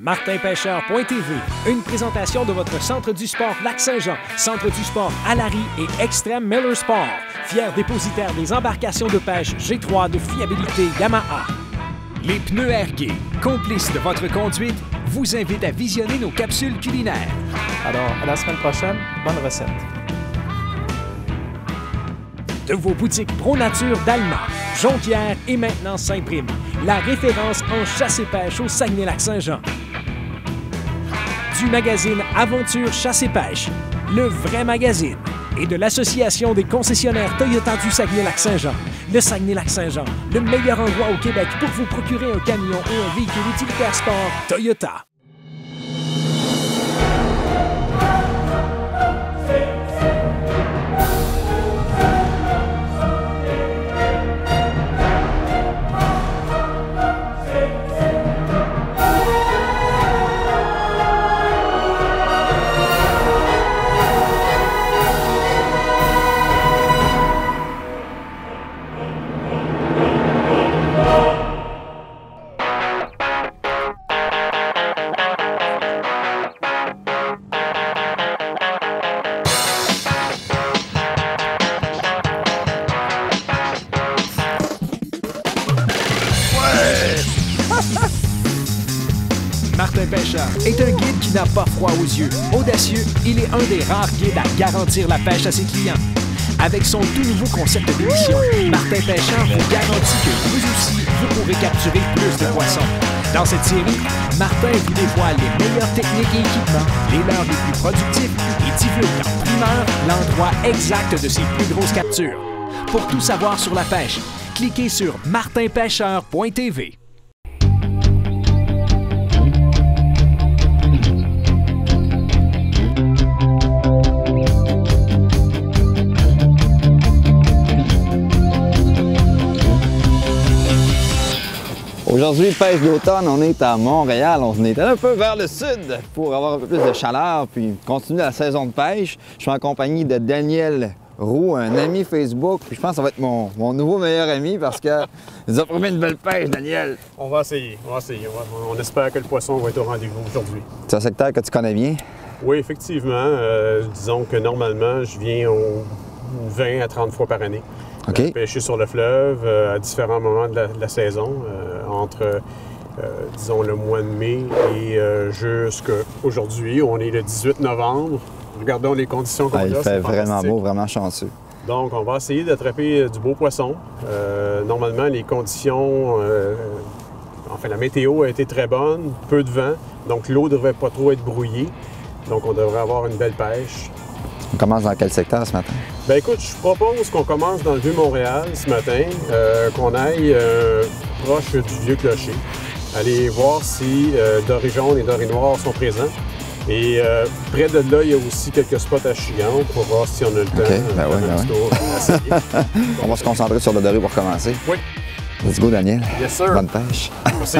martinpêcheur.tv, une présentation de votre Centre du Sport Lac-Saint-Jean, Centre du Sport Alary et Extreme Miller Sport, fier dépositaire des embarcations de pêche G3 de fiabilité Yamaha. Les pneus Airgay, complices de votre conduite, vous invitent à visionner nos capsules culinaires. Alors, à la semaine prochaine, bonne recette. De vos boutiques Pro Nature d'Alma, Jonquière et maintenant Saint-Prime, la référence en chasse et pêche au Saguenay-Lac-Saint-Jean. Du magazine Aventure Chasse et Pêche, le vrai magazine, et de l'Association des concessionnaires Toyota du Saguenay-Lac-Saint-Jean. Le Saguenay-Lac-Saint-Jean, le meilleur endroit au Québec pour vous procurer un camion ou un véhicule utilitaire sport Toyota. Martin Pêcheur est un guide qui n'a pas froid aux yeux. Audacieux, il est un des rares guides à garantir la pêche à ses clients. Avec son tout nouveau concept d'émission, Martin Pêcheur vous garantit que vous aussi, vous pourrez capturer plus de poissons. Dans cette série, Martin vous dévoile les meilleures techniques et équipements, les leurres les plus productifs et divulgue en primeur l'endroit exact de ses plus grosses captures. Pour tout savoir sur la pêche, cliquez sur martinpêcheur.tv. Aujourd'hui, pêche d'automne, on est à Montréal. On est un peu vers le sud pour avoir un peu plus de chaleur puis continuer la saison de pêche. Je suis en compagnie de Daniel Roux, un ami Facebook. Puis je pense que ça va être mon nouveau meilleur ami parce qu'il nous a promis une belle pêche, Daniel. On va essayer. On espère que le poisson va être au rendez-vous aujourd'hui. C'est un secteur que tu connais bien? Oui, effectivement. Disons que normalement, je viens 20 à 30 fois par année. OK. Pêcher sur le fleuve à différents moments de la saison, entre, disons, le mois de mai et jusqu'à aujourd'hui. On est le 18 novembre. Regardons les conditions qu'on a. Il fait vraiment beau, vraiment chanceux. Donc, on va essayer d'attraper du beau poisson. Normalement, les conditions, enfin, la météo a été très bonne, peu de vent, donc l'eau ne devrait pas trop être brouillée. Donc, on devrait avoir une belle pêche. On commence dans quel secteur ce matin? Bien, écoute, je propose qu'on commence dans le Vieux-Montréal ce matin, qu'on aille proche du Vieux-Clocher. Aller voir si dorés jaunes et dorés noirs sont présents. Et près de là, il y a aussi quelques spots à Chigan pour voir si on a le temps. OK, On va se concentrer sur le doré pour commencer. Oui. Let's go, Daniel. Yes, sir. Bonne pêche. Merci.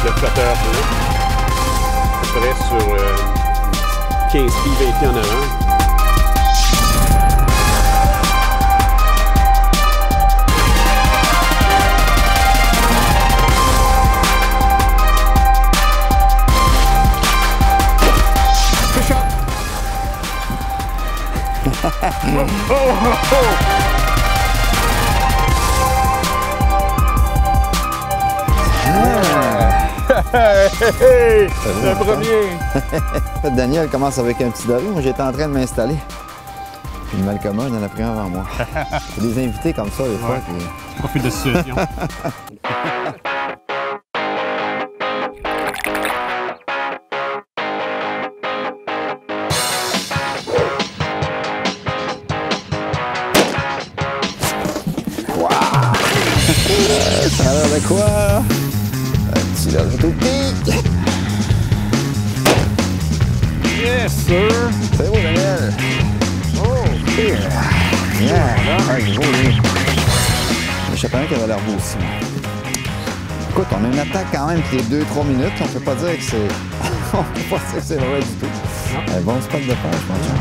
Le flotteur bleu. À peu près sur 15 pieds, 20 pieds en avant. Le premier! Daniel commence avec un petit doré. Moi, j'étais en train de m'installer. Puis le Malcommode en a pris un avant moi. Il y a des invités comme ça, des fois. Puis... Profite de la situation. de quoi? Un petit là, tout petit. Yes, sir! C'est beau, Daniel. Oh! Yeah! Ah, il est beau, lui. Le championnat qui avait l'air beau aussi. Écoute, on a une attaque quand même qui est 2-3 minutes. On peut pas dire que c'est... on peut pas dire que c'est vrai du tout. Un bon spot de pêche, mon chum.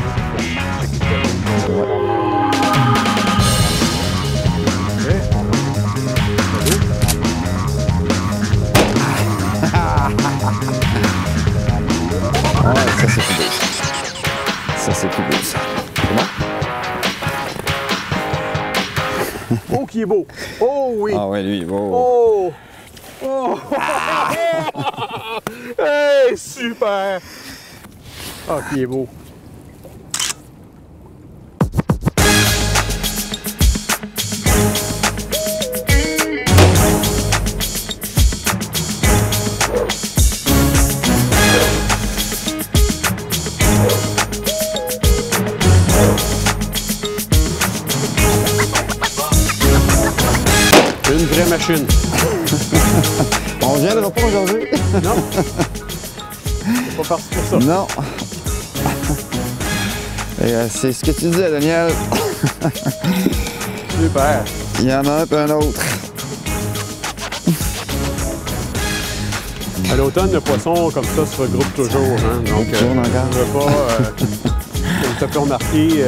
Ouais, ça c'est plus beau. Ça c'est plus beau, ça. C'est bon? Oh, qui est beau! Oh, oui! Ah ouais, lui, il est beau. Oh! Oh! Hey, super! Ah, qui est beau! Une vraie machine. On ne viendra pas aujourd'hui? Non? C'est pas parti pour ça. Non. Et c'est ce que tu disais, Daniel. Super. Il y en a un peu un autre. À l'automne, le poisson comme ça se regroupe toujours. Hein? Donc, Tourne encore. on ne veut pas, comme tu as pu remarquer,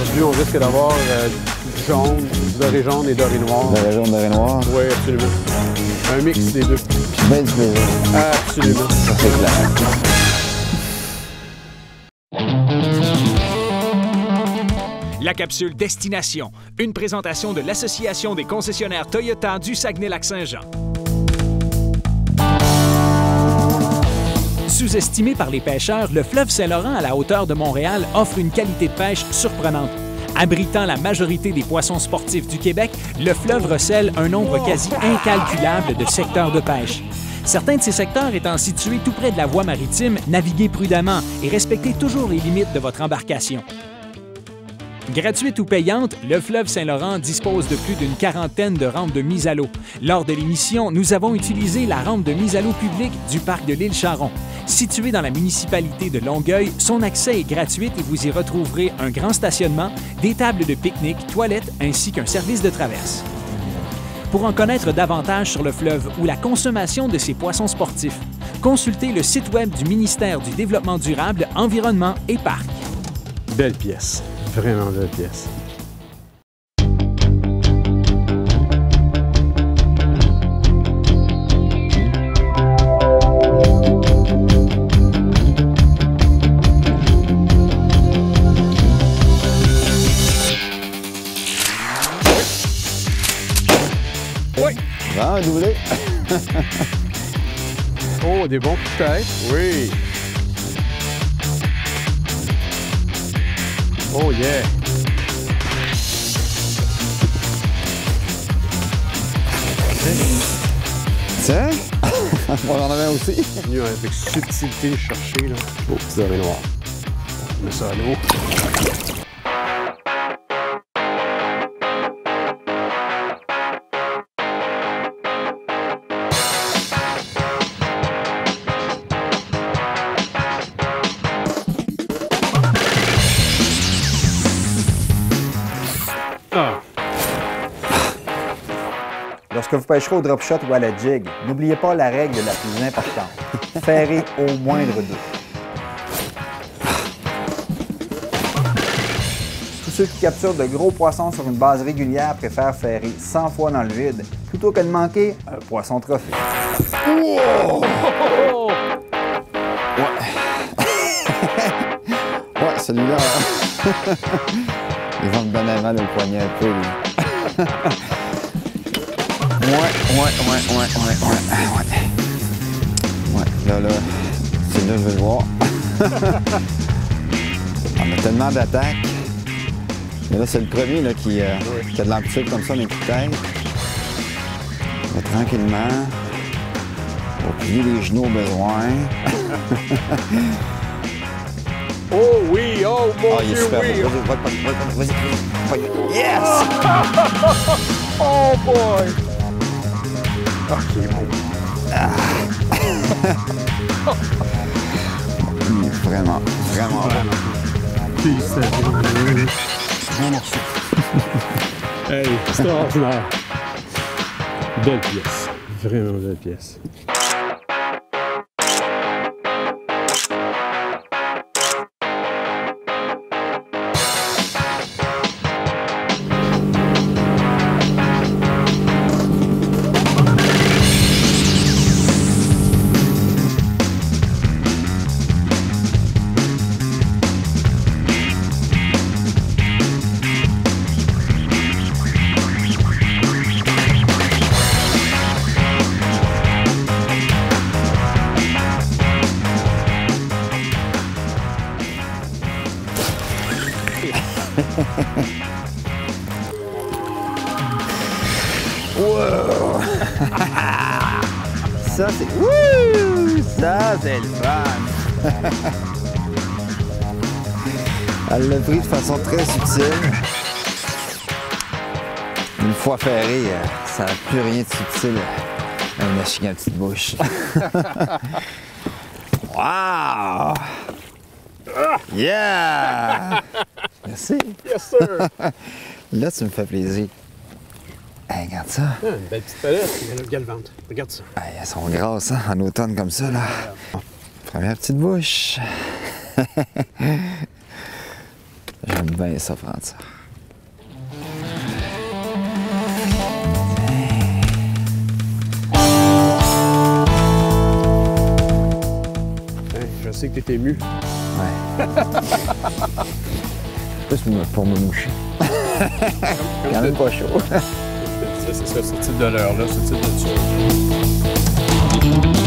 aujourd'hui, on risque d'avoir du jaune, du doré jaune et doré noir. De la jaune, doré noir. Oui, absolument. Un mix des deux. Puis bien du plaisir. Absolument. Ça c'est clair. La capsule Destination, une présentation de l'Association des concessionnaires Toyota du Saguenay-Lac-Saint-Jean. Sous-estimé par les pêcheurs, le fleuve Saint-Laurent à la hauteur de Montréal offre une qualité de pêche surprenante. Abritant la majorité des poissons sportifs du Québec, le fleuve recèle un nombre quasi incalculable de secteurs de pêche. Certains de ces secteurs étant situés tout près de la voie maritime, naviguez prudemment et respectez toujours les limites de votre embarcation. Gratuite ou payante, le fleuve Saint-Laurent dispose de plus d'une quarantaine de rampes de mise à l'eau. Lors de l'émission, nous avons utilisé la rampe de mise à l'eau publique du parc de l'île Charon. Située dans la municipalité de Longueuil, son accès est gratuit et vous y retrouverez un grand stationnement, des tables de pique-nique, toilettes ainsi qu'un service de traverse. Pour en connaître davantage sur le fleuve ou la consommation de ses poissons sportifs, consultez le site web du ministère du Développement durable, Environnement et Parcs. Belle pièce. Vraiment belle pièce. Oui. Un doublé. Oh, des bons coups de tête. Oui. Oh yeah! Tiens! Moi j'en avais un aussi. Venu avec subtilité chercher, là. Oh, petit doré noir. On met ça à l'eau. Lorsque vous pêcherez au drop shot ou à la jig, n'oubliez pas la règle la plus importante. Ferrez au moindre d'eux. Tous ceux qui capturent de gros poissons sur une base régulière préfèrent ferrer 100 fois dans le vide plutôt que de manquer un poisson trophée. Wow! Ouais, celui-là. Il va me donner mal au poignet un peu, lui. Ouais. Ouais, là, celui-là, je vais le voir. On a tellement d'attaques. Mais là, c'est le premier là, qui a de l'amplitude comme ça, mes coups de tête. On va tranquillement. On va plier les genoux au besoin. Oh oui! Oh mon Ah, il est Dieu, super oui! beau. Vas-y. Yes! Oh boy! Ok, bon. Il est vraiment, vraiment bon. Puis c'est bon morceau. Hey, extraordinaire. Belle pièce. Vraiment belle pièce. Wow! Ça, c'est... Wouh! Ça, c'est le fun! Elle l'a pris de façon très subtile. Une fois ferré, ça n'a plus rien de subtil. Un machine à petite bouche. Wow! Yeah! Merci. Yes, sir! Là, tu me fais plaisir. Hey, regarde ça. Ah, une belle petite palette, galvante. Regarde ça. Hey, elles sont grasses, hein, en automne comme ça, là. Première petite bouche. J'aime bien ça, prendre ça. Hey, je sais que t'es ému. Ouais. Plus pour me moucher. Quand même pas chaud. C'est ce type de l'heure-là, ce type de ça.